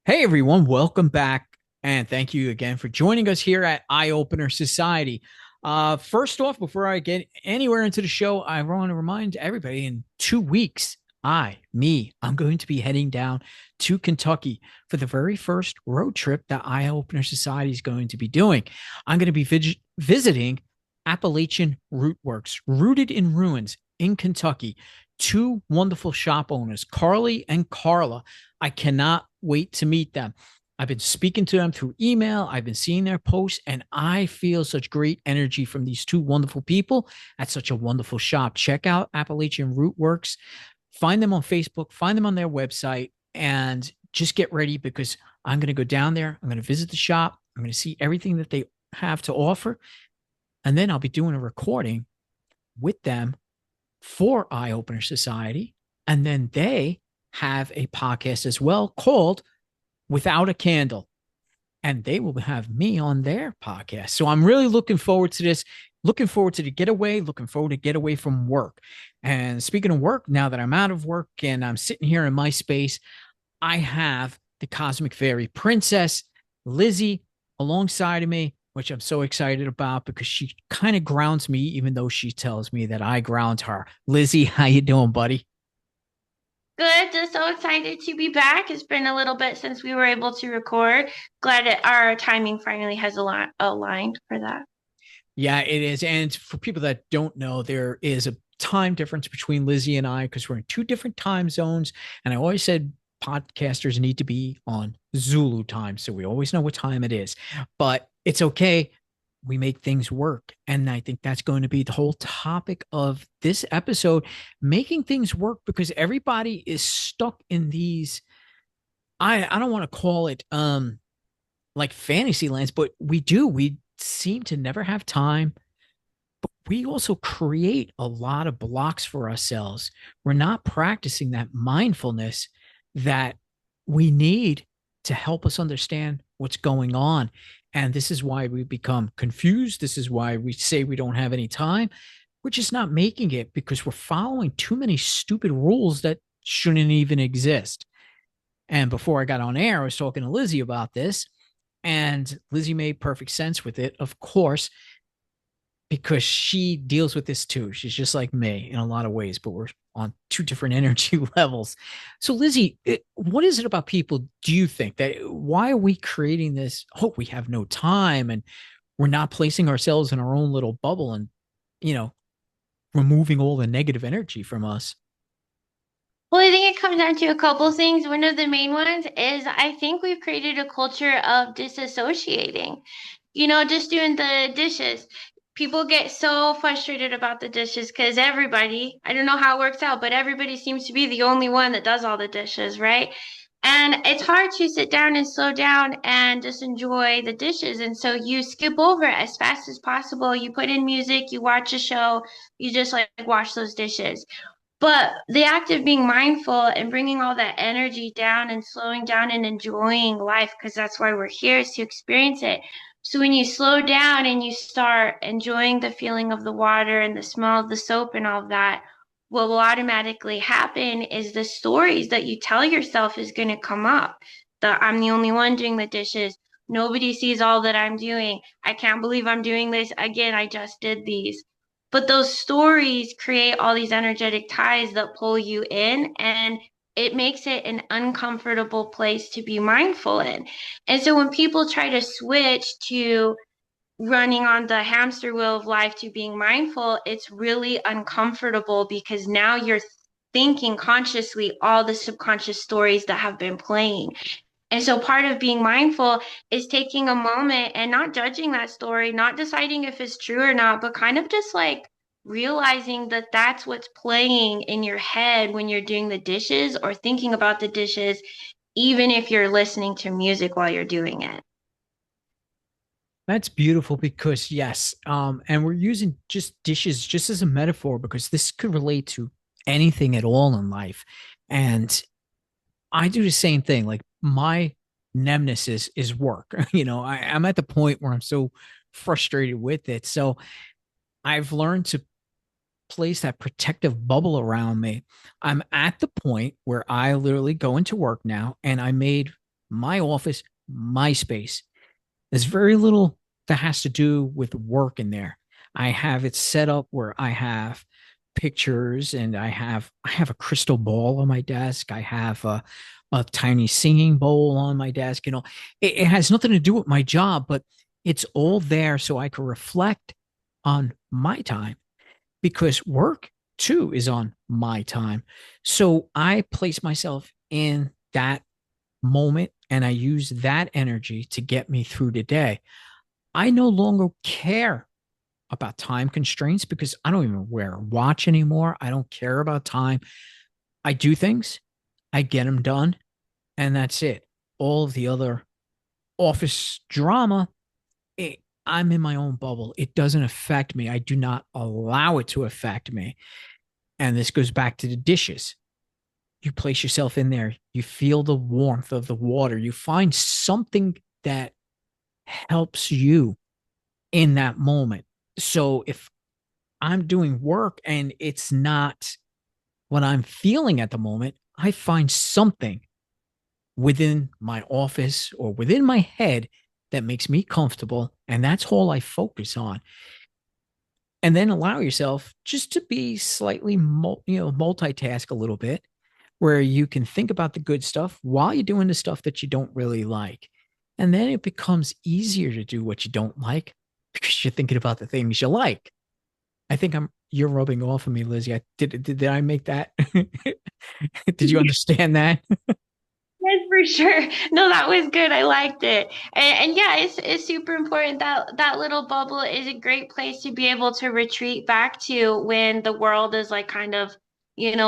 Hey everyone, welcome back, and thank you again for joining us here at Eye Opener Society. First off, before I get anywhere into the show, I want to remind everybody in 2 weeks, I'm going to be heading down to Kentucky for the very first road trip that Eye Opener Society is going to be doing. I'm going to be visiting Appalachian Rootworks, rooted in ruins in Kentucky. Two wonderful shop owners, Carly and Carla. I cannot wait to meet them. I've been speaking to them through email. I've been seeing their posts, and I feel such great energy from these two wonderful people at such a wonderful shop. Check out Appalachian Rootworks. Find them on Facebook, find them on their website, and just get ready because I'm going to go down there. I'm going to visit the shop. I'm going to see everything that they have to offer. And then I'll be doing a recording with them for Eye Opener Society. And then they have a podcast as well called Without a Candle. And they will have me on their podcast. So I'm really looking forward to this. Looking forward to the getaway, looking forward to get away from work. And speaking of work, now that I'm out of work and I'm sitting here in my space, I have the Cosmic Fairy Princess, Lizzie, alongside of me, which I'm so excited about because she kind of grounds me, even though she tells me that I ground her. Lizzie, how you doing, buddy? Good, just so excited to be back. It's been a little bit since we were able to record. Glad that our timing finally has aligned for that. Yeah, it is. And for people that don't know, there is a time difference between Lizzie and I because we're in two different time zones. And I always said podcasters need to be on Zulu time. So we always know what time it is. But it's okay. We make things work. And I think that's going to be the whole topic of this episode, making things work because everybody is stuck in these. I don't want to call it like fantasy lands, but we do. We seem to never have time, but we also create a lot of blocks for ourselves. We're not practicing that mindfulness that we need to help us understand what's going on. And this is why we become confused. This is why we say we don't have any time. We're just not making it because we're following too many stupid rules that shouldn't even exist. And before I got on air, I was talking to Lizzie about this, and Lizzie made perfect sense with it, of course, because she deals with this too. She's just like me in a lot of ways, but we're on two different energy levels. So, Lizzie, what is it about people, do you think, that why are we creating this? Oh, we have no time and we're not placing ourselves in our own little bubble and, you know, removing all the negative energy from us? Well, I think it comes down to a couple things. One of the main ones is I think we've created a culture of disassociating. Just doing the dishes. People get so frustrated about the dishes because everybody, I don't know how it works out, but everybody seems to be the only one that does all the dishes, right? And it's hard to sit down and slow down and just enjoy the dishes. And so you skip over it as fast as possible. You put in music, you watch a show, you just like wash those dishes. But the act of being mindful and bringing all that energy down and slowing down and enjoying life, because that's why we're here, is to experience it. So when you slow down and you start enjoying the feeling of the water and the smell of the soap and all of that, what will automatically happen is the stories that you tell yourself is going to come up. I'm the only one doing the dishes. Nobody sees all that I'm doing. I can't believe I'm doing this again. I just did these. But those stories create all these energetic ties that pull you in, and it makes it an uncomfortable place to be mindful in. And so when people try to switch to running on the hamster wheel of life to being mindful, it's really uncomfortable because now you're thinking consciously all the subconscious stories that have been playing. And so part of being mindful is taking a moment and not judging that story, not deciding if it's true or not, but kind of just like realizing that that's what's playing in your head when you're doing the dishes or thinking about the dishes, even if you're listening to music while you're doing it. That's beautiful because yes, and we're using just dishes just as a metaphor because this could relate to anything at all in life. And I do the same thing. Like my nemesis is work. I'm at the point where I'm so frustrated with it. So I've learned to place that protective bubble around me. I'm at the point where I literally go into work now and I made my office, my space. There's very little that has to do with work in there. I have it set up where I have pictures and I have a crystal ball on my desk. I have a tiny singing bowl on my desk. It has nothing to do with my job, but it's all there so I can reflect on my time because work too is on my time. So I place myself in that moment and I use that energy to get me through the day. I no longer care about time constraints because I don't even wear a watch anymore. I don't care about time. I do things, I get them done, and that's it. All of the other office drama, I'm in my own bubble. It doesn't affect me. I do not allow it to affect me. And this goes back to the dishes. You place yourself in there, you feel the warmth of the water, you find something that helps you in that moment. So if I'm doing work and it's not what I'm feeling at the moment, I find something within my office or within my head that makes me comfortable. And that's all I focus on. And then allow yourself just to be slightly, multitask a little bit where you can think about the good stuff while you're doing the stuff that you don't really like. And then it becomes easier to do what you don't like because you're thinking about the things you like. I think you're rubbing off of me, Lizzie. Did I make that? Did you understand that? Yes, for sure. No, that was good. I liked it. And yeah, it's super important that that little bubble is a great place to be able to retreat back to when the world is like kind of,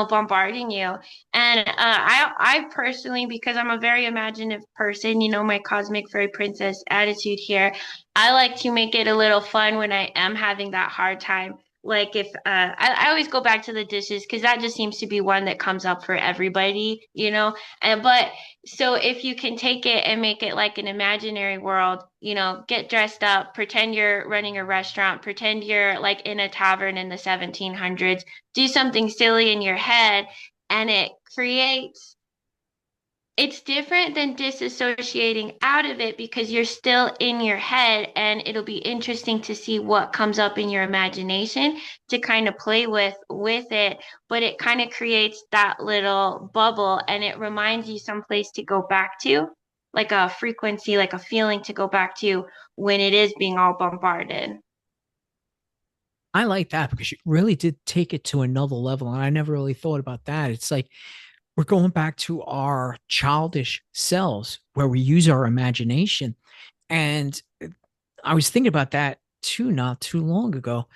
bombarding you. And I personally, because I'm a very imaginative person, my cosmic fairy princess attitude here, I like to make it a little fun when I am having that hard time. Like if I always go back to the dishes because that just seems to be one that comes up for everybody. And but so if you can take it and make it like an imaginary world, get dressed up, pretend you're running a restaurant, pretend you're like in a tavern in the 1700s, do something silly in your head, and it's different than disassociating out of it because you're still in your head, and it'll be interesting to see what comes up in your imagination to kind of play with it. But it kind of creates that little bubble, and it reminds you someplace to go back to, like a frequency, like a feeling to go back to when it is being all bombarded. I like that because you really did take it to another level. And I never really thought about that. It's like we're going back to our childish selves where we use our imagination. And I was thinking about that too, not too long ago.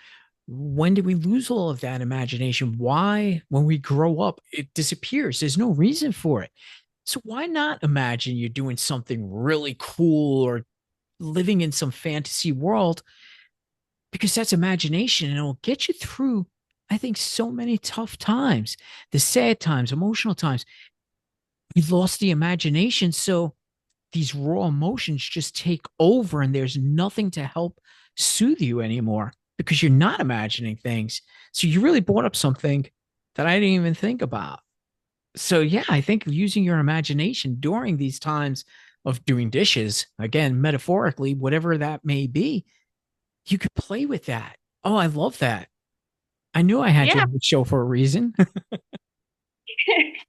When did we lose all of that imagination? Why, when we grow up, it disappears? There's no reason for it. So why not imagine you're doing something really cool or living in some fantasy world? Because that's imagination and it'll get you through, I think, so many tough times, the sad times, emotional times. You lost the imagination. So these raw emotions just take over and there's nothing to help soothe you anymore because you're not imagining things. So you really brought up something that I didn't even think about. So yeah, I think using your imagination during these times of doing dishes, again, metaphorically, whatever that may be, you could play with that. Oh, I love that. I knew I had you Yeah. on the show for a reason.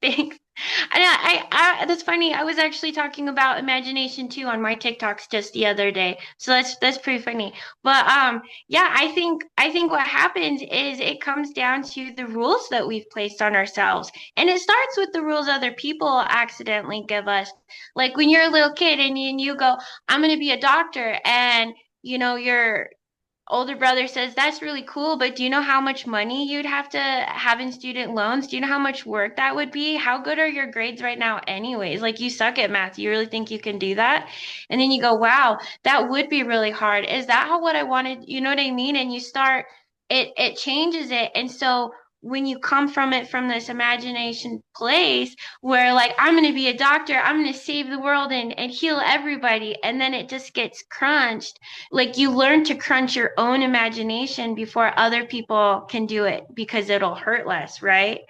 Thanks. That's funny. I was actually talking about imagination too on my TikToks just the other day. So that's pretty funny. But yeah, I think what happens is it comes down to the rules that we've placed on ourselves. And it starts with the rules other people accidentally give us. Like when you're a little kid and you go, I'm gonna be a doctor, and your older brother says, that's really cool, but do you know how much money you'd have to have in student loans? Do you know how much work that would be? How good are your grades right now, anyways? Like, you suck at math. You really think you can do that? And then you go, wow, that would be really hard. Is that how what I wanted? You know what I mean? And you start, it changes it. And so when you come from it from this imagination place where like I'm going to be a doctor, I'm going to save the world and heal everybody, and then it just gets crunched, like you learn to crunch your own imagination before other people can do it because it'll hurt less, right?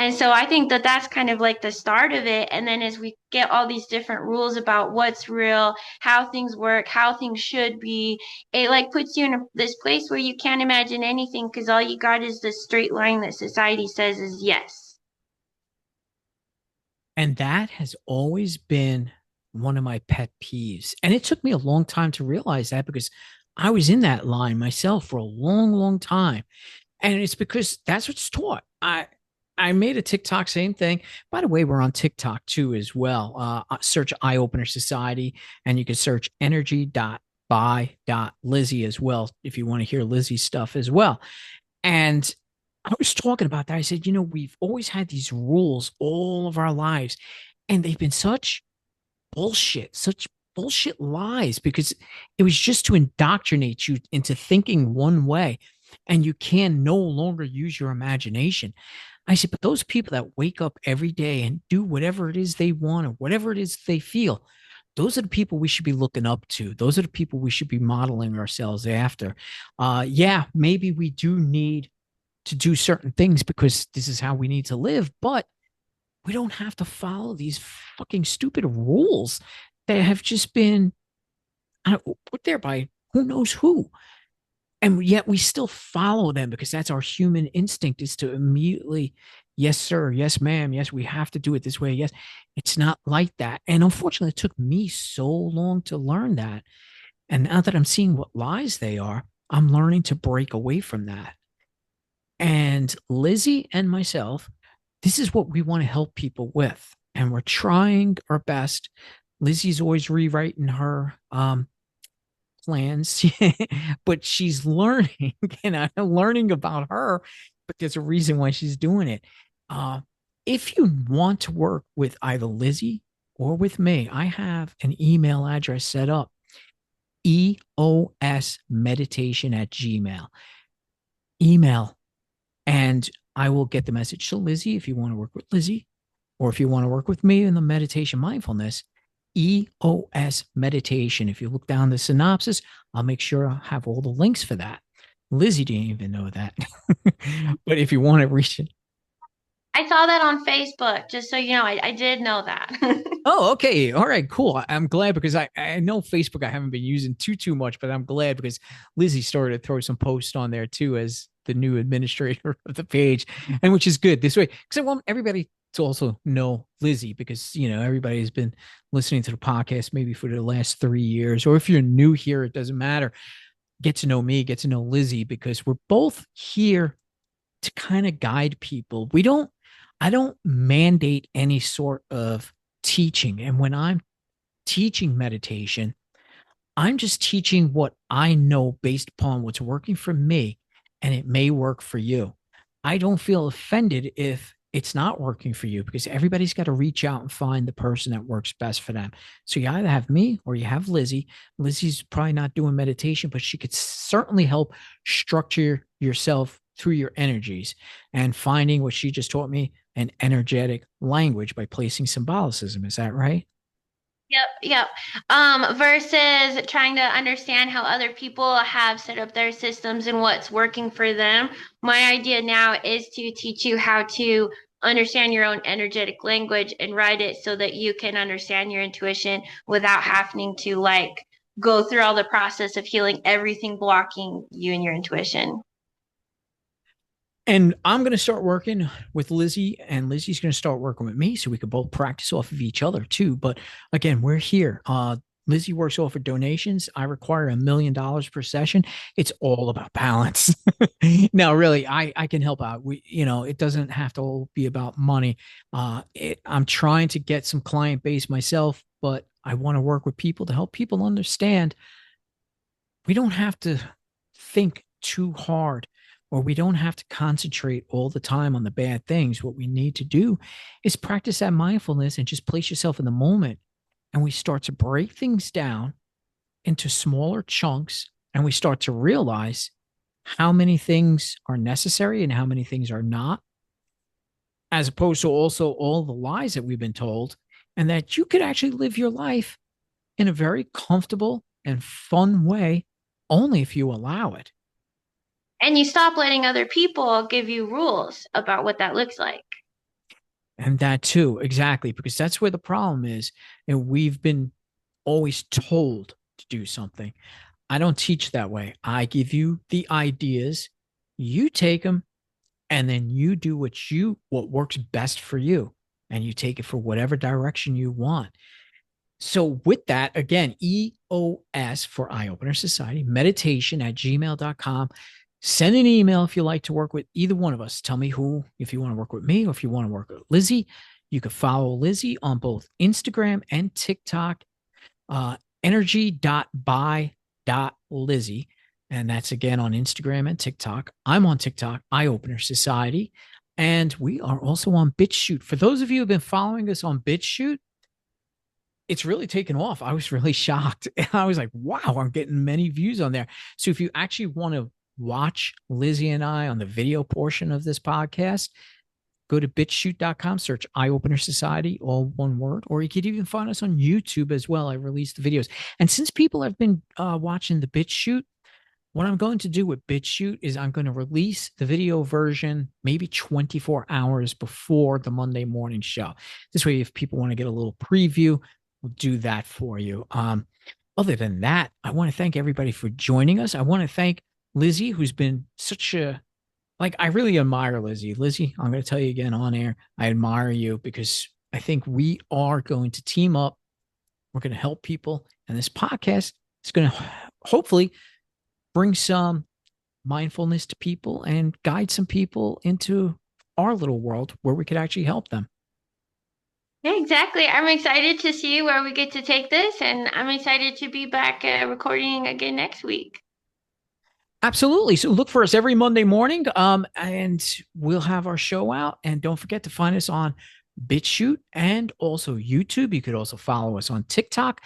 And so I think that that's kind of like the start of it. And then as we get all these different rules about what's real, how things work, how things should be, it like puts you in this place where you can't imagine anything because all you got is this straight line that society says is yes. And that has always been one of my pet peeves. And it took me a long time to realize that because I was in that line myself for a long, long time. And it's because that's what's taught. I made a TikTok, same thing. By the way, we're on TikTok too as well. Search Eye Opener Society, and you can search energy.by.lizzie as well if you want to hear Lizzie's stuff as well. And I was talking about that. I said, we've always had these rules all of our lives, and they've been such bullshit lies because it was just to indoctrinate you into thinking one way, and you can no longer use your imagination. I said, but those people that wake up every day and do whatever it is they want or whatever it is they feel, those are the people we should be looking up to. Those are the people we should be modeling ourselves after. Yeah, maybe we do need to do certain things because this is how we need to live, but we don't have to follow these fucking stupid rules that have just been put there by who knows who. And yet we still follow them because that's our human instinct is to immediately, yes, sir, yes, ma'am, yes, we have to do it this way. Yes, it's not like that. And unfortunately, it took me so long to learn that. And now that I'm seeing what lies they are, I'm learning to break away from that. And Lizzie and myself, this is what we want to help people with. And we're trying our best. Lizzie's always rewriting her plans, but she's learning and I'm learning about her, but there's a reason why she's doing it. If you want to work with either Lizzie or with me, I have an email address set up, eosmeditation@gmail. Email, and I will get the message to Lizzie if you want to work with Lizzie, or if you want to work with me in the meditation mindfulness, EOS meditation. If you look down the synopsis, I'll make sure I have all the links for that. Lizzie didn't even know that. But if you want to reach it. I saw that on Facebook, just so you know, I did know that. Oh, okay. All right, cool. I'm glad because I know Facebook I haven't been using too much, but I'm glad because Lizzie started to throw some posts on there too as the new administrator of the page, and which is good this way because I want everybody to also know Lizzie because everybody's been listening to the podcast maybe for the last 3 years, or if you're new here, it doesn't matter. Get to know me, get to know Lizzie because we're both here to kind of guide people. I don't mandate any sort of teaching. And when I'm teaching meditation, I'm just teaching what I know based upon what's working for me, and it may work for you. I don't feel offended if it's not working for you because everybody's got to reach out and find the person that works best for them. So you either have me or you have Lizzie. Lizzie's probably not doing meditation, but she could certainly help structure yourself through your energies and finding what she just taught me, an energetic language by placing symbolicism. Is that right? Yep, yep. Versus trying to understand how other people have set up their systems and what's working for them. My idea now is to teach you how to understand your own energetic language and write it so that you can understand your intuition without having to like go through all the process of healing everything blocking you and your intuition. And I'm going to start working with Lizzie, and Lizzie's going to start working with me so we can both practice off of each other too. But again, we're here. Lizzie works off of donations. I require $1 million per session. It's all about balance. No, really, I can help out. It doesn't have to all be about money. I'm trying to get some client base myself, but I want to work with people to help people understand we don't have to think too hard, or we don't have to concentrate all the time on the bad things. What we need to do is practice that mindfulness and just place yourself in the moment. And we start to break things down into smaller chunks, and we start to realize how many things are necessary and how many things are not, as opposed to also all the lies that we've been told, and that you could actually live your life in a very comfortable and fun way only if you allow it. And you stop letting other people give you rules about what that looks like. And that too, exactly, because that's where the problem is. And we've been always told to do something. I don't teach that way. I give you the ideas, you take them, and then you do what works best for you, and you take it for whatever direction you want. So with that, again, EOS for Eye Opener Society, meditation at gmail.com. Send an email if you like to work with either one of us. Tell me who, if you want to work with me or if you want to work with Lizzie. You can follow Lizzie on both Instagram and TikTok, energy.by.lizzie. And that's again on Instagram and TikTok. I'm on TikTok, Eye Opener Society. And we are also on BitChute. For those of you who have been following us on BitChute, it's really taken off. I was really shocked. I was like, wow, I'm getting many views on there. So if you actually want to watch Lizzie and I on the video portion of this podcast, go to bitchute.com, search Eye Opener Society, all one word, or you could even find us on YouTube as well. I released the videos. And since people have been watching the BitChute, what I'm going to do with BitChute is I'm going to release the video version maybe 24 hours before the Monday morning show. This way, if people want to get a little preview, we'll do that for you. Other than that, I want to thank everybody for joining us. I want to thank Lizzie, who's been such a, like, I really admire Lizzie. Lizzie, I'm going to tell you again on air, I admire you because I think we are going to team up. We're going to help people. And this podcast is going to hopefully bring some mindfulness to people and guide some people into our little world where we could actually help them. Yeah, exactly. I'm excited to see where we get to take this, and I'm excited to be back recording again next week. Absolutely. So look for us every Monday morning, and we'll have our show out. And don't forget to find us on BitChute and also YouTube. You could also follow us on TikTok,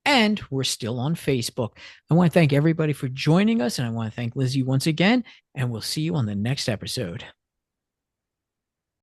and we're still on Facebook. I want to thank everybody for joining us, and I want to thank Lizzie once again, and we'll see you on the next episode.